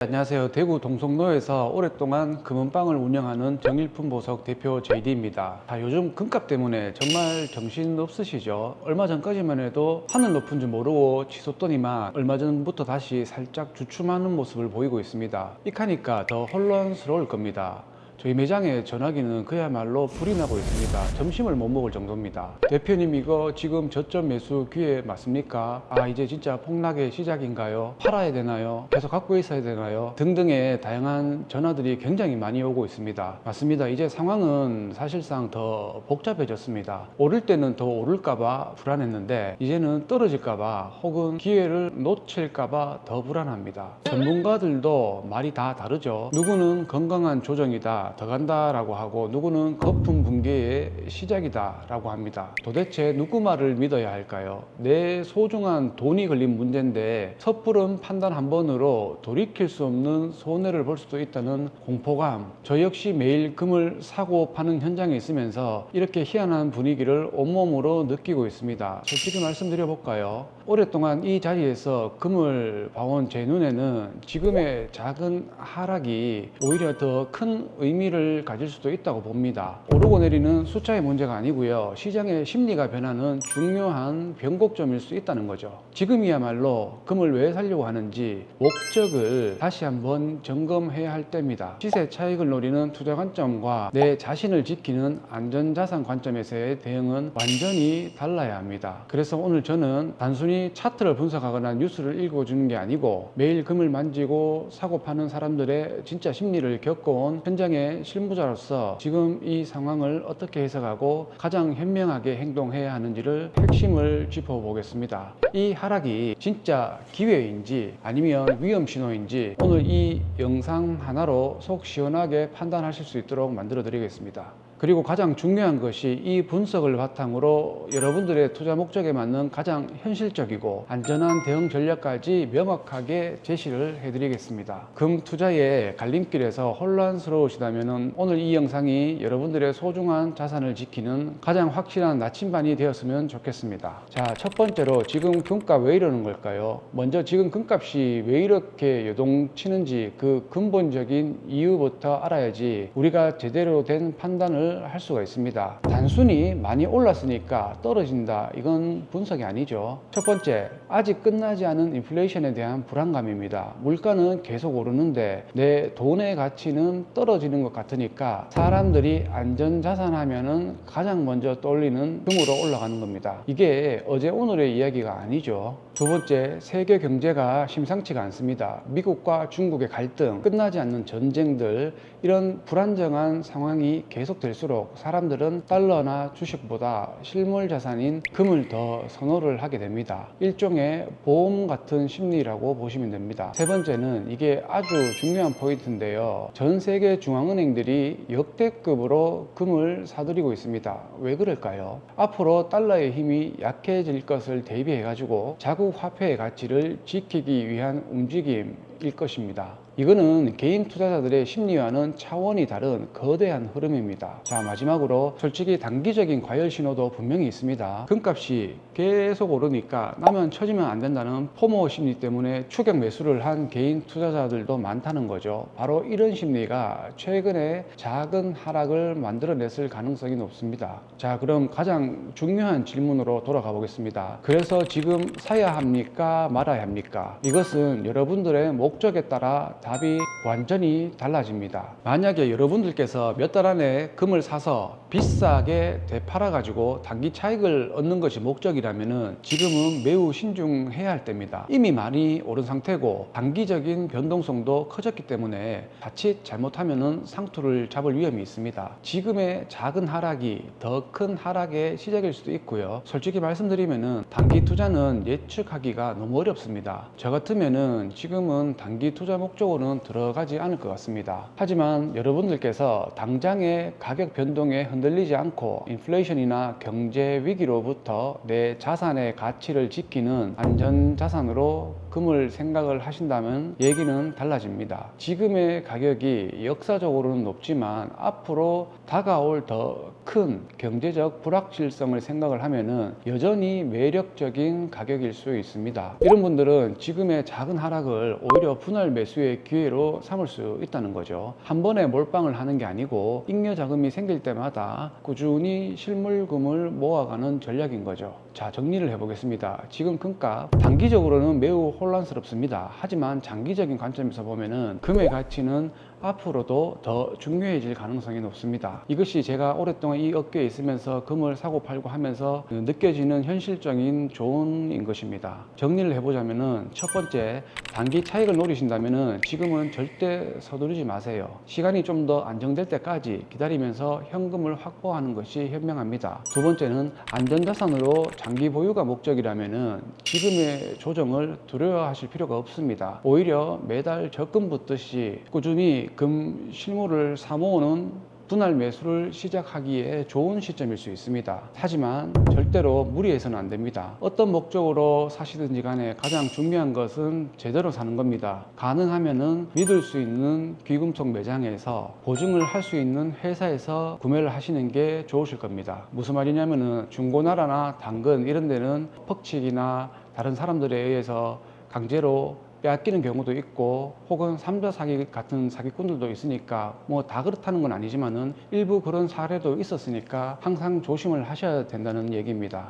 안녕하세요. 대구 동성로에서 오랫동안 금은방을 운영하는 정일품보석 대표 JD입니다. 요즘 금값 때문에 정말 정신 없으시죠? 얼마 전까지만 해도 하늘 높은 줄 모르고 치솟더니만 얼마 전부터 다시 살짝 주춤하는 모습을 보이고 있습니다. 익하니까 더 혼란스러울 겁니다. 저희 매장의 전화기는 그야말로 불이 나고 있습니다. 점심을 못 먹을 정도입니다. 대표님, 이거 지금 저점 매수 기회 맞습니까? 이제 진짜 폭락의 시작인가요? 팔아야 되나요? 계속 갖고 있어야 되나요? 등등의 다양한 전화들이 굉장히 많이 오고 있습니다. 맞습니다. 이제 상황은 사실상 더 복잡해졌습니다. 오를 때는 더 오를까봐 불안했는데 이제는 떨어질까봐 혹은 기회를 놓칠까봐 더 불안합니다. 전문가들도 말이 다 다르죠. 누구는 건강한 조정이다, 더 간다라고 하고, 누구는 거품 붕괴의 시작이다 라고 합니다. 도대체 누구 말을 믿어야 할까요? 내 소중한 돈이 걸린 문제인데 섣부른 판단 한 번으로 돌이킬 수 없는 손해를 볼 수도 있다는 공포감. 저 역시 매일 금을 사고 파는 현장에 있으면서 이렇게 희한한 분위기를 온몸으로 느끼고 있습니다. 솔직히 말씀드려 볼까요? 오랫동안 이 자리에서 금을 봐온 제 눈에는 지금의 작은 하락이 오히려 더 큰 의미를 가질 수도 있다고 봅니다. 오르고 내리는 숫자의 문제가 아니고요, 시장의 심리가 변하는 중요한 변곡점일 수 있다는 거죠. 지금이야말로 금을 왜 사려고 하는지 목적을 다시 한번 점검해야 할 때입니다. 시세 차익을 노리는 투자 관점과 내 자신을 지키는 안전자산 관점에서의 대응은 완전히 달라야 합니다. 그래서 오늘 저는 단순히 차트를 분석하거나 뉴스를 읽어주는 게 아니고 매일 금을 만지고 사고 파는 사람들의 진짜 심리를 겪어온 현장의 실무자로서 지금 이 상황을 어떻게 해석하고 가장 현명하게 행동해야 하는지를 핵심을 짚어보겠습니다. 이 하락이 진짜 기회인지 아니면 위험 신호인지 오늘 이 영상 하나로 속 시원하게 판단하실 수 있도록 만들어 드리겠습니다. 그리고 가장 중요한 것이 이 분석을 바탕으로 여러분들의 투자 목적에 맞는 가장 현실적이고 안전한 대응 전략까지 명확하게 제시를 해드리겠습니다. 금 투자의 갈림길에서 혼란스러우시다면 오늘 이 영상이 여러분들의 소중한 자산을 지키는 가장 확실한 나침반이 되었으면 좋겠습니다. 첫 번째로 지금 금값 왜 이러는 걸까요? 먼저 지금 금값이 왜 이렇게 요동치는지 그 근본적인 이유부터 알아야지 우리가 제대로 된 판단을 할 수가 있습니다. 단순히 많이 올랐으니까 떨어진다, 이건 분석이 아니죠. 첫 번째, 아직 끝나지 않은 인플레이션에 대한 불안감입니다. 물가는 계속 오르는데 내 돈의 가치는 떨어지는 것 같으니까 사람들이 안전자산 하면은 가장 먼저 떠올리는 금으로 올라가는 겁니다. 이게 어제 오늘의 이야기가 아니죠. 두 번째, 세계 경제가 심상치가 않습니다. 미국과 중국의 갈등, 끝나지 않는 전쟁들, 이런 불안정한 상황이 계속될수록 사람들은 달러나 주식보다 실물 자산인 금을 더 선호를 하게 됩니다. 일종의 보험 같은 심리라고 보시면 됩니다. 세 번째는 이게 아주 중요한 포인트인데요, 전 세계 중앙은행들이 역대급으로 금을 사들이고 있습니다. 왜 그럴까요? 앞으로 달러의 힘이 약해질 것을 대비해 가지고 자국 화폐의 가치를 지키기 위한 움직임일 것입니다. 이거는 개인 투자자들의 심리와는 차원이 다른 거대한 흐름입니다. 마지막으로 솔직히 단기적인 과열 신호도 분명히 있습니다. 금값이 계속 오르니까 나면 쳐지면 안 된다는 포모 심리 때문에 추격 매수를 한 개인 투자자들도 많다는 거죠. 바로 이런 심리가 최근에 작은 하락을 만들어냈을 가능성이 높습니다. 그럼 가장 중요한 질문으로 돌아가 보겠습니다. 그래서 지금 사야 합니까, 말아야 합니까? 이것은 여러분들의 목적에 따라 답이 완전히 달라집니다. 만약에 여러분들께서 몇 달 안에 금을 사서 비싸게 되팔아 가지고 단기 차익을 얻는 것이 목적이라면 지금은 매우 신중해야 할 때입니다. 이미 많이 오른 상태고 단기적인 변동성도 커졌기 때문에 자칫 잘못하면 상투를 잡을 위험이 있습니다. 지금의 작은 하락이 더 큰 하락의 시작일 수도 있고요. 솔직히 말씀드리면 단기 투자는 예측하기가 너무 어렵습니다. 저 같으면 지금은 단기 투자 목적으로는 들어가지 않을 것 같습니다. 하지만 여러분들께서 당장의 가격 변동에 흔들리지 않고 인플레이션이나 경제 위기로부터 내 자산의 가치를 지키는 안전자산으로 금을 생각을 하신다면 얘기는 달라집니다. 지금의 가격이 역사적으로는 높지만 앞으로 다가올 더 큰 경제적 불확실성을 생각을 하면은 여전히 매력적인 가격일 수 있습니다. 이런 분들은 지금의 작은 하락을 오히려 분할 매수의 기회로 삼을 수 있다는 거죠. 한 번에 몰빵을 하는 게 아니고 잉여 자금이 생길 때마다 꾸준히 실물금을 모아가는 전략인 거죠. 자, 정리를 해보겠습니다. 지금 금값 단기적으로는 매우 혼란스럽습니다. 하지만 장기적인 관점에서 보면은 금의 가치는 앞으로도 더 중요해질 가능성이 높습니다. 이것이 제가 오랫동안 이 업계에 있으면서 금을 사고 팔고 하면서 느껴지는 현실적인 조언인 것입니다. 정리를 해보자면은 첫 번째, 단기 차익을 노리신다면은 지금은 절대 서두르지 마세요. 시간이 좀 더 안정될 때까지 기다리면서 현금을 확보하는 것이 현명합니다. 두 번째는 안전자산으로 장기 보유가 목적이라면은 지금의 조정을 두려워하실 필요가 없습니다. 오히려 매달 적금 붓듯이 꾸준히 금 실물을 사모으는 분할 매수를 시작하기에 좋은 시점일 수 있습니다. 하지만 절대로 무리해서는 안 됩니다. 어떤 목적으로 사시든지 간에 가장 중요한 것은 제대로 사는 겁니다. 가능하면은 믿을 수 있는 귀금속 매장에서 보증을 할 수 있는 회사에서 구매를 하시는 게 좋으실 겁니다. 무슨 말이냐면은 중고나라나 당근 이런 데는 퍽치기나 다른 사람들에 의해서 강제로 빼앗기는 경우도 있고 혹은 삼자 사기 같은 사기꾼들도 있으니까 뭐 다 그렇다는 건 아니지만은 일부 그런 사례도 있었으니까 항상 조심을 하셔야 된다는 얘기입니다.